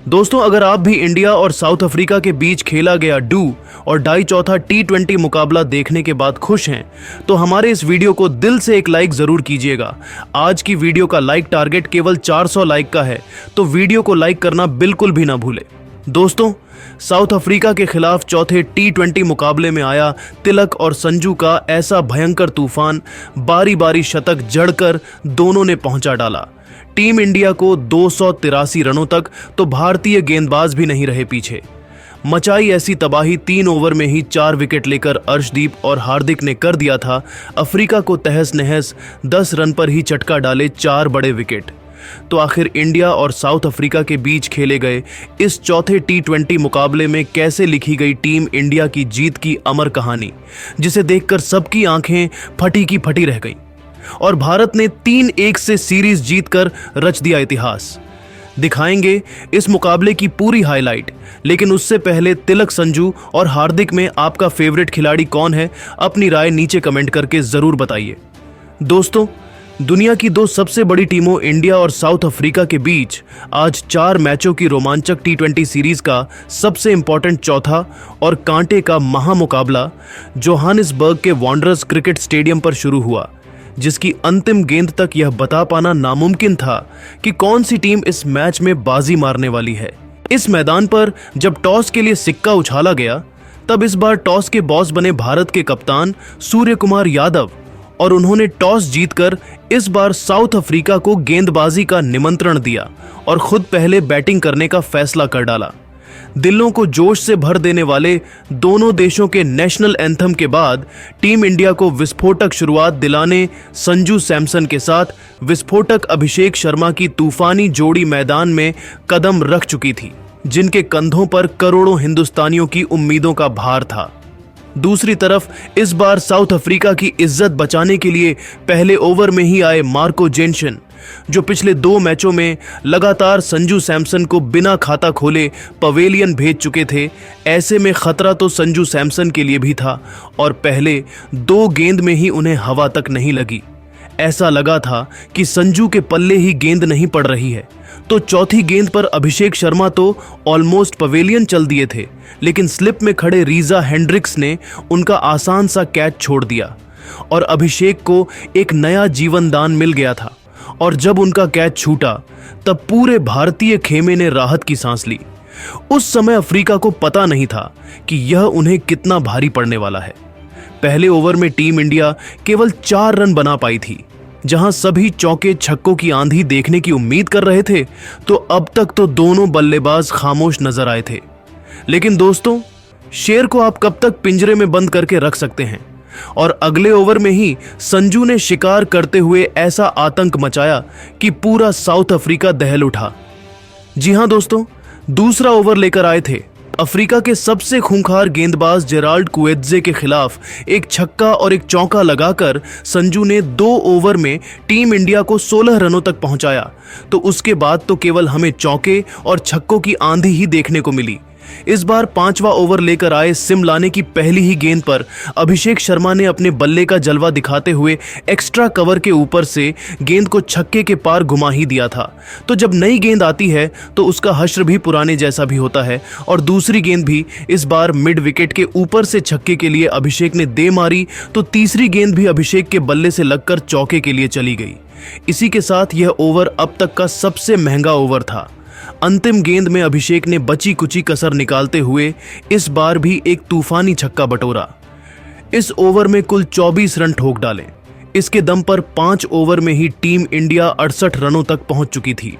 दोस्तों, अगर आप भी इंडिया और साउथ अफ्रीका के बीच खेला गया डू और डाई चौथा T20 मुकाबला देखने के बाद खुश हैं, तो हमारे इस वीडियो को दिल से एक लाइक जरूर कीजिएगा। आज की वीडियो का लाइक टारगेट केवल 400 लाइक का है, तो वीडियो को लाइक करना बिल्कुल भी ना भूले। दोस्तों, साउथ अफ्रीका के खिलाफ चौथे T20 मुकाबले में आया तिलक और संजू का ऐसा भयंकर तूफान, बारी बारी शतक जड़कर दोनों ने पहुंचा डाला टीम इंडिया को 283 रनों तक, तो भारतीय गेंदबाज भी नहीं रहे पीछे। मचाई ऐसी तबाही 3 ओवर में ही 4 विकेट लेकर अर्शदीप और हार्दिक ने कर दिया था अफ्रीका को तहस नहस। 10 रन पर ही चटका डाले 4 बड़े विकेट। तो आखिर इंडिया और साउथ अफ्रीका के बीच खेले गए इस चौथे T20 मुकाबले में कैसे लिखी गई टीम इंडिया की जीत की अमर कहानी, जिसे देखकर सबकी आंखें फटी की फटी रह गईं और भारत ने 3-1 से सीरीज जीतकर रच दिया इतिहास। दिखाएंगे इस मुकाबले की पूरी हाईलाइट, लेकिन उससे पहले तिलक, संजू और हार्दिक में आपका फेवरेट खिलाड़ी कौन है? अपनी राय नीचे कमेंट करके जरूर बताइए। दोस्तों, दुनिया की 2 सबसे बड़ी टीमों इंडिया और साउथ अफ्रीका के बीच आज 4 मैचों की रोमांचक T20 सीरीज का सबसे इंपॉर्टेंट चौथा और कांटे का महामुकाबला जोहानिसबर्ग के वांडरर्स क्रिकेट स्टेडियम पर शुरू हुआ, जिसकी अंतिम गेंद तक यह बता पाना नामुमकिन था कि कौन सी टीम इस मैच में बाजी मारने वाली है। इस मैदान पर जब टॉस के लिए सिक्का उछाला गया, तब इस बार टॉस के बॉस बने भारत के कप्तान सूर्य कुमार यादव, और उन्होंने टॉस जीतकर इस बार साउथ अफ्रीका को गेंदबाजी का निमंत्रण दिया और खुद पहले बैटिंग करने का फैसला कर डाला। दिलों को जोश से भर देने वाले दोनों देशों के नेशनल एंथम के बाद टीम इंडिया को विस्फोटक शुरुआत दिलाने संजू सैमसन के साथ विस्फोटक अभिषेक शर्मा की तूफानी जोड़ी मैदान में कदम रख चुकी थी, जिनके कंधों पर करोड़ों हिंदुस्तानियों की उम्मीदों का भार था। दूसरी तरफ इस बार साउथ अफ्रीका की इज्जत बचाने के लिए पहले ओवर में ही आए मार्को जेनसन, जो पिछले 2 मैचों में लगातार संजू सैमसन को बिना खाता खोले पवेलियन भेज चुके थे। ऐसे में खतरा तो संजू सैमसन के लिए भी था और पहले 2 गेंद में ही उन्हें हवा तक नहीं लगी। ऐसा लगा था कि संजू के पल्ले ही गेंद नहीं पड़ रही है। तो चौथी गेंद पर अभिषेक शर्मा तो ऑलमोस्ट पवेलियन चल दिए थे, लेकिन स्लिप में खड़े रीजा हेंड्रिक्स ने उनका आसान सा कैच छोड़ दिया और अभिषेक को एक नया जीवन दान मिल गया था। और जब उनका कैच छूटा, तब पूरे भारतीय खेमे ने राहत की सांस ली। उस समय अफ्रीका को पता नहीं था कि यह उन्हें कितना भारी पड़ने वाला है। पहले ओवर में टीम इंडिया केवल 4 रन बना पाई थी, जहां सभी चौके छक्कों की आंधी देखने की उम्मीद कर रहे थे, तो अब तक तो दोनों बल्लेबाज खामोश नजर आए थे। लेकिन दोस्तों, शेर को आप कब तक पिंजरे में बंद करके रख सकते हैं? और अगले ओवर में ही संजू ने शिकार करते हुए ऐसा आतंक मचाया कि पूरा साउथ अफ्रीका दहल उठा। जी हां दोस्तों, दूसरा ओवर लेकर आए थे अफ्रीका के सबसे खूंखार गेंदबाज जेराल्ड कुएत्जे के खिलाफ एक छक्का और एक चौका लगाकर संजू ने 2 ओवर में टीम इंडिया को 16 रनों तक पहुंचाया। तो उसके बाद तो केवल हमें चौके और छक्कों की आंधी ही देखने को मिली। इस बार 5वां ओवर लेकर आए सिमलाने की पहली ही गेंद पर अभिषेक शर्मा ने अपने बल्ले का जलवा दिखाते हुए एक्स्ट्रा कवर के ऊपर से गेंद को छक्के के पार घुमा ही दिया था। तो जब नई गेंद आती है तो उसका हश्र भी पुराने जैसा भी होता है, और दूसरी गेंद भी इस बार मिड विकेट के ऊपर से छक्के के लिए अभिषेक ने दे मारी, तो तीसरी गेंद भी अभिषेक के बल्ले से लगकर चौके के लिए चली गई। इसी के साथ यह ओवर अब तक का सबसे महंगा ओवर था। अंतिम गेंद में अभिषेक ने बची कुची कसर निकालते हुए इस बार भी एक तूफानी छक्का बटोरा। इस ओवर में कुल 24 रन ठोक डाले। इसके दम पर 5 ओवर में ही टीम इंडिया 68 रनों तक पहुंच चुकी थी।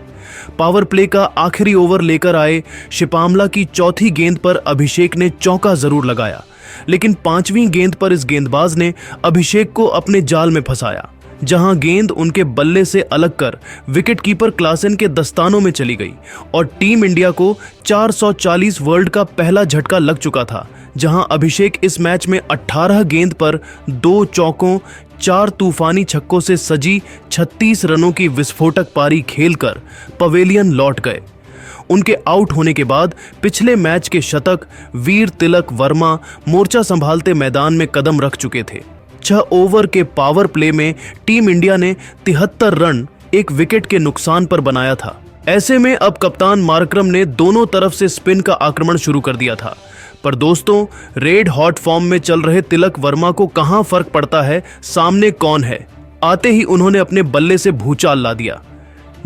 पावर प्ले का आखिरी ओवर लेकर आए शिपामला की चौथी गेंद पर अभिषेक ने चौका जरूर लगाया, लेकिन 5वीं गेंद पर इस गेंदबाज ने अभिषेक को अपने जाल में फंसाया, जहां गेंद उनके बल्ले से अलग कर विकेटकीपर क्लासेन के दस्तानों में चली गई और टीम इंडिया को 440 वर्ल्ड का पहला झटका लग चुका था, जहां अभिषेक इस मैच में 18 गेंद पर 2 चौकों 4 तूफानी छक्कों से सजी 36 रनों की विस्फोटक पारी खेलकर पवेलियन लौट गए। उनके आउट होने के बाद पिछले मैच के शतक वीर तिलक वर्मा मोर्चा संभालते मैदान में कदम रख चुके थे। 6 ओवर के पावर प्ले में टीम इंडिया ने 73 रन एक विकेट के नुकसान पर बनाया था। ऐसे में अब कप्तान मार्करम ने दोनों तरफ से स्पिन का आक्रमण शुरू कर दिया था। पर दोस्तों, रेड हॉट फॉर्म में चल रहे तिलक वर्मा को कहां फर्क पड़ता है सामने कौन है। आते ही उन्होंने अपने बल्ले से भूचाल ला दिया।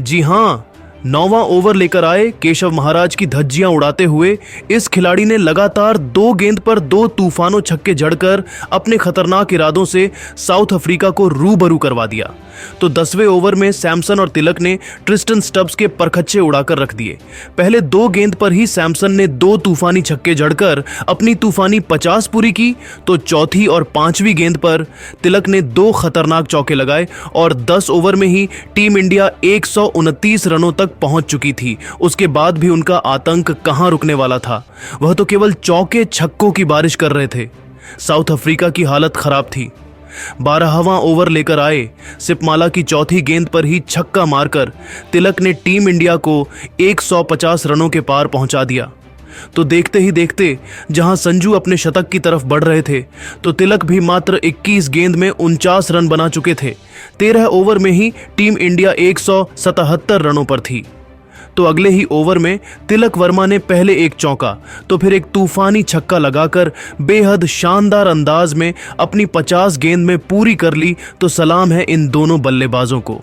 जी हां, 9वां ओवर लेकर आए केशव महाराज की धज्जियां उड़ाते हुए इस खिलाड़ी ने लगातार 2 गेंद पर 2 तूफानों छक्के जड़कर अपने खतरनाक इरादों से साउथ अफ्रीका को रूबरू करवा दिया। तो 10वें ओवर में सैमसन और तिलक ने ट्रिस्टन स्टब्स के परखच्चे उड़ाकर रख दिए। पहले 2 गेंद पर ही सैमसन ने 2 तूफानी छक्के जड़कर अपनी तूफानी 50 पूरी की, तो चौथी और 5वीं गेंद पर तिलक ने 2 खतरनाक चौके लगाए और 10 ओवर में ही टीम इंडिया 129 रनों तक पहुंच चुकी थी। उसके बाद भी उनका आतंक कहां रुकने वाला था। वह तो केवल चौके छक्कों की बारिश कर रहे थे। साउथ अफ्रीका की हालत खराब थी। 12वां ओवर लेकर आए सिपमाला की चौथी गेंद पर ही छक्का मारकर तिलक ने टीम इंडिया को 150 रनों के पार पहुंचा दिया। तो देखते ही देखते जहां संजू अपने शतक की तरफ बढ़ रहे थे, तो तिलक भी मात्र 21 गेंद में 49 रन बना चुके थे। 13 ओवर में ही टीम इंडिया 177 रनों पर थी। तो अगले ही ओवर में तिलक वर्मा ने पहले एक चौका तो फिर एक तूफानी छक्का लगाकर बेहद शानदार अंदाज में अपनी 50 गेंद में पूरी कर ली। तो सलाम है इन दोनों बल्लेबाजों को।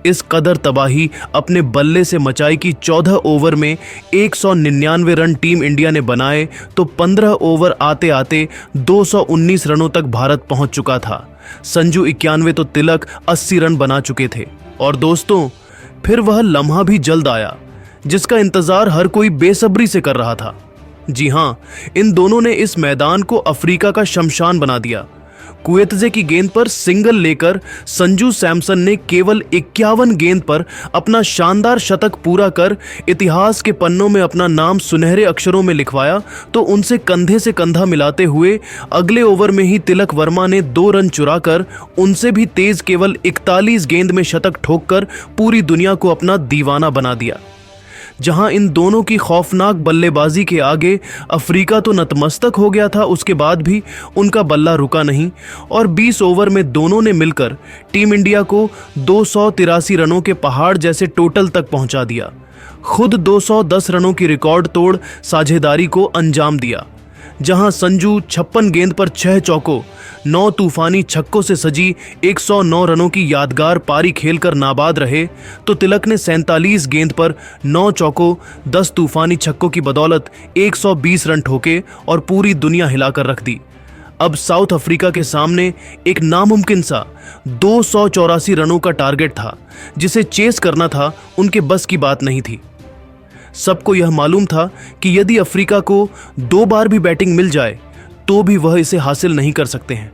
इस कदर तबाही अपने बल्ले से मचाई कि 14 ओवर में 199 रन टीम इंडिया ने बनाए, तो 15 ओवर आते आते 219 रनों तक भारत पहुंच चुका था। संजू 91 तो तिलक 80 रन बना चुके थे। और दोस्तों, फिर वह लम्हा भी जल्द आया जिसका इंतजार हर कोई बेसब्री से कर रहा था। जी हां, इन दोनों ने इस मैदान को अफ्रीका का शमशान बना दिया। कुएतजे की गेंद पर सिंगल लेकर संजू सैमसन ने केवल 51 गेंद पर अपना शानदार शतक पूरा कर इतिहास के पन्नों में अपना नाम सुनहरे अक्षरों में लिखवाया। तो उनसे कंधे से कंधा मिलाते हुए अगले ओवर में ही तिलक वर्मा ने 2 रन चुराकर उनसे भी तेज केवल 41 गेंद में शतक ठोककर पूरी दुनिया को अपना दीवाना बना दिया। जहां इन दोनों की खौफनाक बल्लेबाजी के आगे अफ्रीका तो नतमस्तक हो गया था, उसके बाद भी उनका बल्ला रुका नहीं और 20 ओवर में दोनों ने मिलकर टीम इंडिया को 283 रनों के पहाड़ जैसे टोटल तक पहुंचा दिया। खुद 210 रनों की रिकॉर्ड तोड़ साझेदारी को अंजाम दिया। जहां संजू 56 गेंद पर 6 चौकों 9 तूफानी छक्कों से सजी 109 रनों की यादगार पारी खेलकर नाबाद रहे, तो तिलक ने 47 गेंद पर 9 चौकों 10 तूफानी छक्कों की बदौलत 120 रन ठोके और पूरी दुनिया हिलाकर रख दी। अब साउथ अफ्रीका के सामने एक नामुमकिन सा 284 रनों का टारगेट था जिसे चेस करना था उनके बस की बात नहीं थी। सबको यह मालूम था कि यदि अफ्रीका को 2 बार भी बैटिंग मिल जाए तो भी वह इसे हासिल नहीं कर सकते हैं।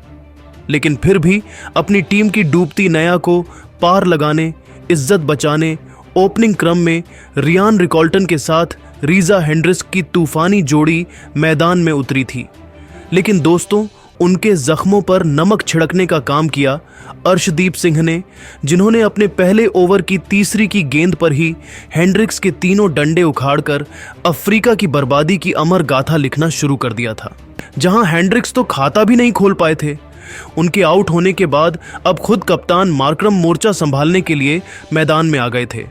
लेकिन फिर भी अपनी टीम की डूबती नैया को पार लगाने, इज्जत बचाने ओपनिंग क्रम में रियान रिकॉल्टन के साथ रीजा हेंड्रिक्स की तूफानी जोड़ी मैदान में उतरी थी। लेकिन दोस्तों, उनके जख्मों पर नमक छिड़कने का काम किया अर्शदीप सिंह ने, जिन्होंने अपने पहले ओवर की तीसरी की गेंद पर ही हेंड्रिक्स के तीनों डंडे उखाड़कर अफ्रीका की बर्बादी की अमर गाथा लिखना शुरू कर दिया था। जहां हेंड्रिक्स तो खाता भी नहीं खोल पाए थे। उनके आउट होने के बाद अब खुद कप्तान मार्करम मोर्चा संभालने के लिए मैदान में आ गए थे।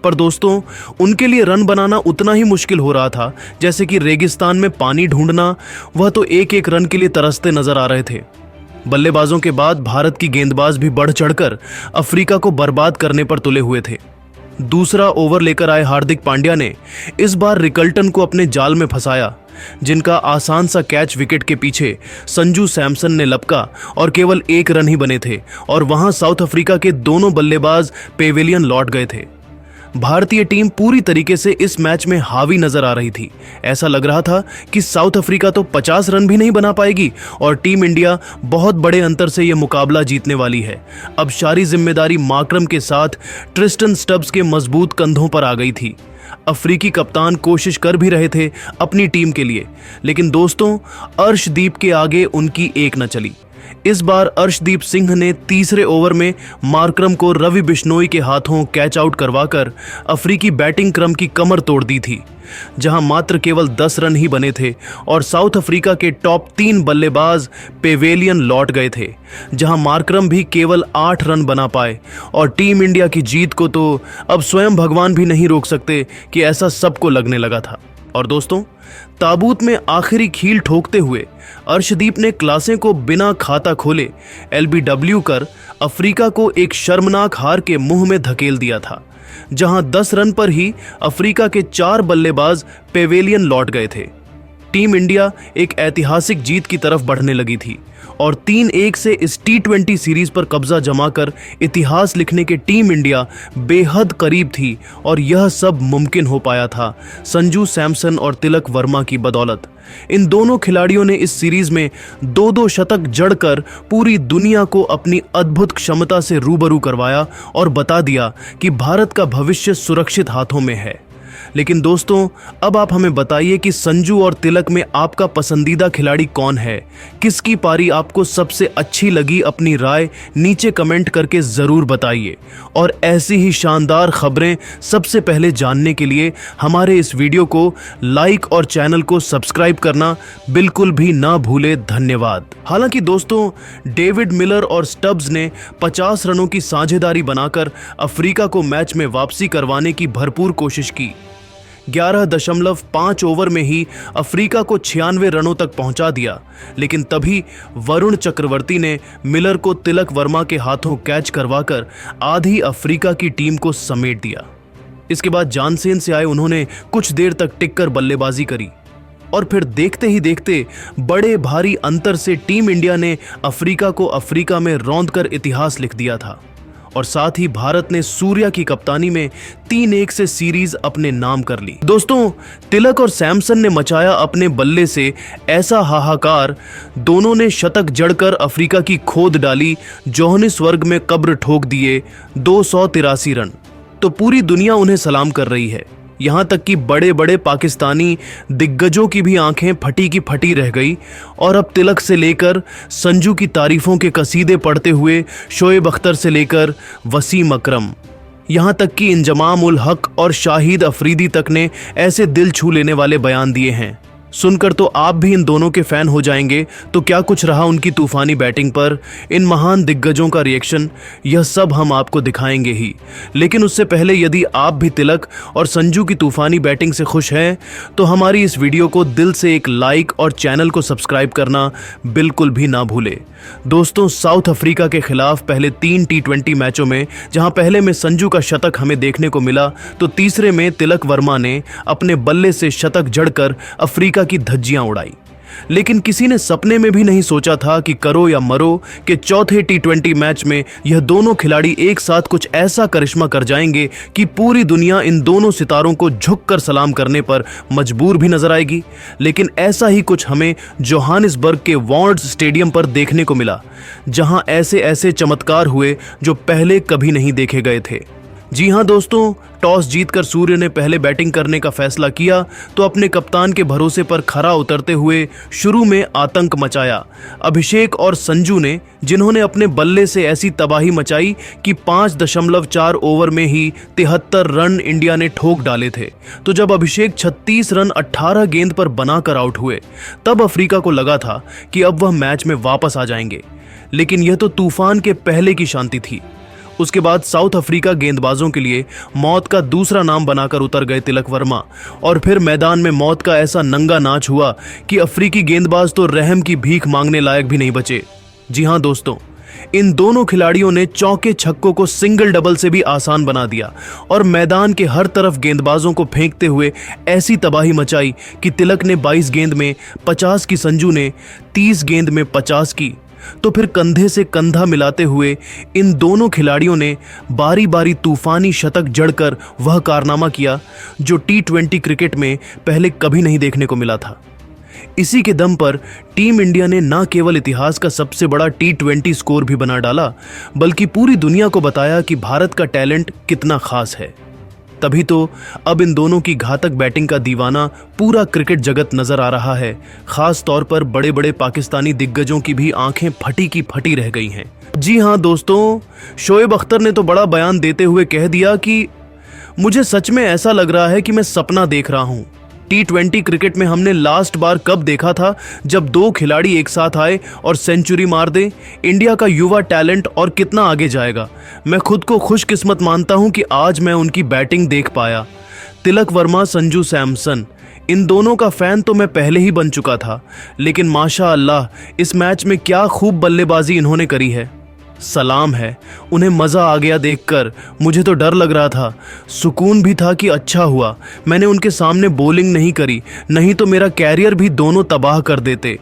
पर दोस्तों, उनके लिए रन बनाना उतना ही मुश्किल हो रहा था जैसे कि रेगिस्तान में पानी ढूंढना। वह तो एक एक रन के लिए तरसते नजर आ रहे थे। बल्लेबाजों के बाद भारत की गेंदबाज भी बढ़ चढ़कर अफ्रीका को बर्बाद करने पर तुले हुए थे। दूसरा ओवर लेकर आए हार्दिक पांड्या ने इस बार रिकल्टन को अपने जाल में फंसाया, जिनका आसान सा कैच विकेट के पीछे संजू सैमसन ने लपका और केवल 1 रन ही बने थे और वहां साउथ अफ्रीका के दोनों बल्लेबाज पेवेलियन लौट गए थे। भारतीय टीम पूरी तरीके से इस मैच में हावी नजर आ रही थी। ऐसा लग रहा था कि साउथ अफ्रीका तो 50 रन भी नहीं बना पाएगी और टीम इंडिया बहुत बड़े अंतर से यह मुकाबला जीतने वाली है। अब सारी जिम्मेदारी मार्करम के साथ ट्रिस्टन स्टब्स के मजबूत कंधों पर आ गई थी। अफ्रीकी कप्तान कोशिश कर भी रहे थे अपनी टीम के लिए, लेकिन दोस्तों, अर्शदीप के आगे उनकी एक न चली। इस बार अर्शदीप सिंह ने तीसरे ओवर में मार्करम को रवि बिश्नोई के हाथों कैच आउट करवाकर अफ्रीकी बैटिंग क्रम की कमर तोड़ दी थी, जहां मात्र केवल 10 रन ही बने थे और साउथ अफ्रीका के टॉप 3 बल्लेबाज पेवेलियन लौट गए थे, जहां मार्करम भी केवल 8 रन बना पाए और टीम इंडिया की जीत को तो अब स्वयं भगवान भी नहीं रोक सकते कि ऐसा सबको लगने लगा था। और दोस्तों, ताबूत में आखिरी कील ठोकते हुए अर्शदीप ने क्लासें को बिना खाता खोले LBW कर अफ्रीका को एक शर्मनाक हार के मुंह में धकेल दिया था, जहां 10 रन पर ही अफ्रीका के 4 बल्लेबाज पेवेलियन लौट गए थे। टीम इंडिया एक ऐतिहासिक जीत की तरफ बढ़ने लगी थी और 3-1 से इस T20 सीरीज पर कब्जा जमाकर इतिहास लिखने के टीम इंडिया बेहद करीब थी और यह सब मुमकिन हो पाया था संजू सैमसन और तिलक वर्मा की बदौलत। इन दोनों खिलाड़ियों ने इस सीरीज में 2-2 शतक जड़कर पूरी दुनिया को अपनी अद्भुत क्षमता से रूबरू करवाया और बता दिया कि भारत का भविष्य सुरक्षित हाथों में है। लेकिन दोस्तों, अब आप हमें बताइए कि संजू और तिलक में आपका पसंदीदा खिलाड़ी कौन है? किसकी पारी आपको सबसे अच्छी लगी? अपनी राय नीचे कमेंट करके ज़रूर बताइए और ऐसी ही शानदार खबरें सबसे पहले जानने के लिए हमारे इस वीडियो को लाइक और चैनल को सब्सक्राइब करना बिल्कुल भी ना भूले। धन्यवाद। हालांकि दोस्तों, डेविड मिलर और स्टब्स ने 50 रनों की साझेदारी बनाकर अफ्रीका को मैच में वापसी करवाने की भरपूर कोशिश की। 11.5 ओवर में ही अफ्रीका को 96 रनों तक पहुंचा दिया, लेकिन तभी वरुण चक्रवर्ती ने मिलर को तिलक वर्मा के हाथों कैच करवाकर आधी अफ्रीका की टीम को समेट दिया। इसके बाद जानसेन से आए उन्होंने कुछ देर तक टिककर बल्लेबाजी करी और फिर देखते ही देखते बड़े भारी अंतर से टीम इंडिया ने अफ्रीका को अफ्रीका में रौंदकर इतिहास लिख दिया था और साथ ही भारत ने सूर्या की कप्तानी में 3-1 से सीरीज अपने नाम कर ली। दोस्तों, तिलक और सैमसन ने मचाया अपने बल्ले से ऐसा हाहाकार, दोनों ने शतक जड़कर अफ्रीका की खोद डाली, जोहानिसबर्ग में कब्र ठोक दिए 283 रन। तो पूरी दुनिया उन्हें सलाम कर रही है, यहाँ तक कि बड़े बड़े पाकिस्तानी दिग्गजों की भी आंखें फटी की फटी रह गई और अब तिलक से लेकर संजू की तारीफों के कसीदे पढ़ते हुए शोएब अख्तर से लेकर वसीम अकरम, यहाँ तक कि इंजमाम उल हक और शाहिद अफरीदी तक ने ऐसे दिल छू लेने वाले बयान दिए हैं। सुनकर तो आप भी इन दोनों के फैन हो जाएंगे। तो क्या कुछ रहा उनकी तूफानी बैटिंग पर, इन महान दिग्गजों का रिएक्शन, यह सब हम आपको दिखाएंगे ही। लेकिन उससे पहले यदि आप भी तिलक और संजू की तूफानी बैटिंग से खुश हैं तो हमारी इस वीडियो को दिल से एक लाइक और चैनल को सब्सक्राइब करना बिल्कुल भी ना भूले। दोस्तों, साउथ अफ्रीका के खिलाफ पहले 3 T20 मैचों में जहां पहले में संजू का शतक हमें देखने को मिला, तो तीसरे में तिलक वर्मा ने अपने बल्ले से शतक जड़कर अफ्रीका की धज्जियां उड़ाई। लेकिन किसी ने सपने में भी नहीं सोचा था कि करो या मरो के चौथे T20 मैच में यह दोनों खिलाड़ी एक साथ कुछ ऐसा करिश्मा कर जाएंगे कि पूरी दुनिया इन दोनों सितारों को झुककर सलाम करने पर मजबूर भी नजर आएगी। लेकिन ऐसा ही कुछ हमें जोहानिसबर्ग के वॉन्ड्स स्टेडियम पर देखने को मिला, जहां ऐसे ऐसे चमत्कार हुए जो पहले कभी नहीं देखे गए थे। जी हां दोस्तों, टॉस जीतकर सूर्य ने पहले बैटिंग करने का फैसला किया तो अपने कप्तान के भरोसे पर खरा उतरते हुए शुरू में आतंक मचाया अभिषेक और संजू ने, जिन्होंने अपने बल्ले से ऐसी तबाही मचाई कि 5.4 ओवर में ही 73 रन इंडिया ने ठोक डाले थे। तो जब अभिषेक 36 रन 18 गेंद पर बनाकर आउट हुए, तब अफ्रीका को लगा था कि अब वह मैच में वापस आ जाएंगे। लेकिन यह तो तूफान के पहले की शांति थी। उसके बाद साउथ अफ्रीका गेंदबाजों के लिए मौत का दूसरा नाम बनाकर उतर गए तिलक वर्मा और फिर मैदान में मौत का ऐसा नंगा नाच हुआ कि अफ्रीकी गेंदबाज तो रहम की भीख मांगने लायक भी नहीं बचे। जी हां दोस्तों, इन दोनों खिलाड़ियों ने चौके छक्कों को सिंगल डबल से भी आसान बना दिया और मैदान के हर तरफ गेंदबाजों को फेंकते हुए ऐसी तबाही मचाई कि तिलक ने 22 गेंद में 50 की, संजू ने 30 गेंद में 50 की। तो फिर कंधे से कंधा मिलाते हुए इन दोनों खिलाड़ियों ने बारी बारी तूफानी शतक जड़कर वह कारनामा किया जो T20 क्रिकेट में पहले कभी नहीं देखने को मिला था। इसी के दम पर टीम इंडिया ने न केवल इतिहास का सबसे बड़ा T20 स्कोर भी बना डाला, बल्कि पूरी दुनिया को बताया कि भारत का टैलेंट कितना खास है। तभी तो अब इन दोनों की घातक बैटिंग का दीवाना पूरा क्रिकेट जगत नजर आ रहा है। खास तौर पर बड़े बड़े पाकिस्तानी दिग्गजों की भी आंखें फटी की फटी रह गई हैं। जी हाँ दोस्तों, शोएब अख्तर ने तो बड़ा बयान देते हुए कह दिया कि मुझे सच में ऐसा लग रहा है कि मैं सपना देख रहा हूं। T20 क्रिकेट में हमने लास्ट बार कब देखा था जब दो खिलाड़ी एक साथ आए और सेंचुरी मार दे। इंडिया का युवा टैलेंट और कितना आगे जाएगा। मैं खुद को खुशकिस्मत मानता हूं कि आज मैं उनकी बैटिंग देख पाया। तिलक वर्मा, संजू सैमसन, इन दोनों का फैन तो मैं पहले ही बन चुका था, लेकिन माशा अल्लाह इस मैच में क्या खूब बल्लेबाजी इन्होंने करी है। सलाम है, उन्हें मज़ा आ गया देखकर। मुझे तो डर लग रहा था, सुकून भी था कि अच्छा हुआ मैंने उनके सामने बॉलिंग नहीं करी, नहीं तो मेरा कैरियर भी दोनों तबाह कर देते।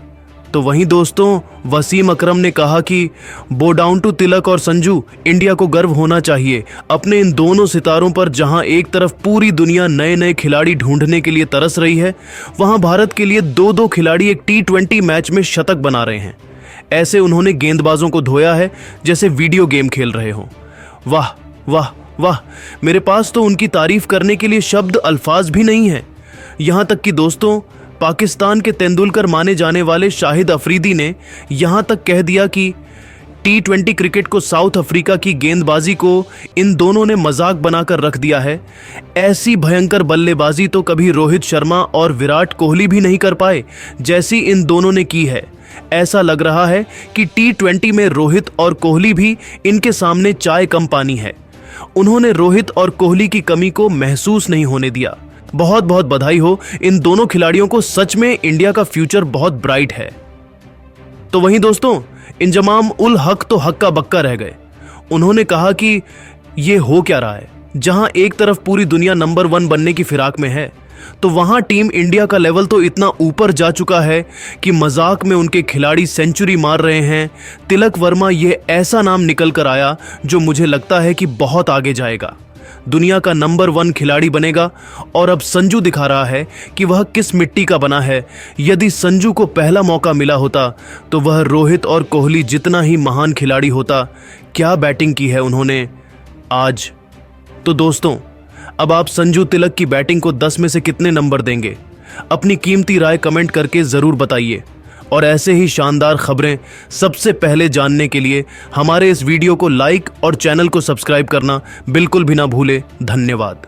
तो वहीं दोस्तों, वसीम अकरम ने कहा कि बो डाउन टू तिलक और संजू, इंडिया को गर्व होना चाहिए अपने इन दोनों सितारों पर। जहां एक तरफ पूरी दुनिया नए नए खिलाड़ी ढूंढने के लिए तरस रही है, वहां भारत के लिए दो दो खिलाड़ी एक T20 मैच में शतक बना रहे हैं। ऐसे उन्होंने गेंदबाजों को धोया है जैसे वीडियो गेम खेल रहे हों। वाह वाह वाह, मेरे पास तो उनकी तारीफ करने के लिए शब्द अल्फाज भी नहीं है। यहां तक कि दोस्तों, पाकिस्तान के तेंदुलकर माने जाने वाले शाहिद अफरीदी ने यहां तक कह दिया कि T20 क्रिकेट को साउथ अफ्रीका की गेंदबाजी को इन दोनों ने मजाक बनाकर रख दिया है। ऐसी भयंकर बल्लेबाजी तो कभी रोहित शर्मा और विराट कोहली भी नहीं कर पाए जैसी इन दोनों ने की है। ऐसा लग रहा है कि T20 में रोहित और कोहली भी इनके सामने चाय कम पानी है। उन्होंने रोहित और कोहली की कमी को महसूस नहीं होने दिया। बहुत बहुत बधाई हो इन दोनों खिलाड़ियों को, सच में इंडिया का फ्यूचर बहुत ब्राइट है। तो वहीं दोस्तों, इंजमाम उल हक तो हक्का बक्का रह गए। उन्होंने कहा कि ये हो क्या रहा है, जहां एक तरफ पूरी दुनिया नंबर 1 बनने की फिराक में है, तो वहां टीम इंडिया का लेवल तो इतना ऊपर जा चुका है कि मजाक में उनके खिलाड़ी सेंचुरी मार रहे हैं। तिलक वर्मा ये ऐसा नाम निकल कर आया जो मुझे लगता है कि बहुत आगे जाएगा, दुनिया का नंबर 1 खिलाड़ी बनेगा। और अब संजू दिखा रहा है कि वह किस मिट्टी का बना है। यदि संजू को पहला मौका मिला होता तो वह रोहित और कोहली जितना ही महान खिलाड़ी होता। क्या बैटिंग की है उन्होंने आज। तो दोस्तों, अब आप संजू तिलक की बैटिंग को 10 में से कितने नंबर देंगे? अपनी कीमती राय कमेंट करके ज़रूर बताइए। और ऐसे ही शानदार खबरें सबसे पहले जानने के लिए हमारे इस वीडियो को लाइक और चैनल को सब्सक्राइब करना बिल्कुल भी ना भूलें। धन्यवाद।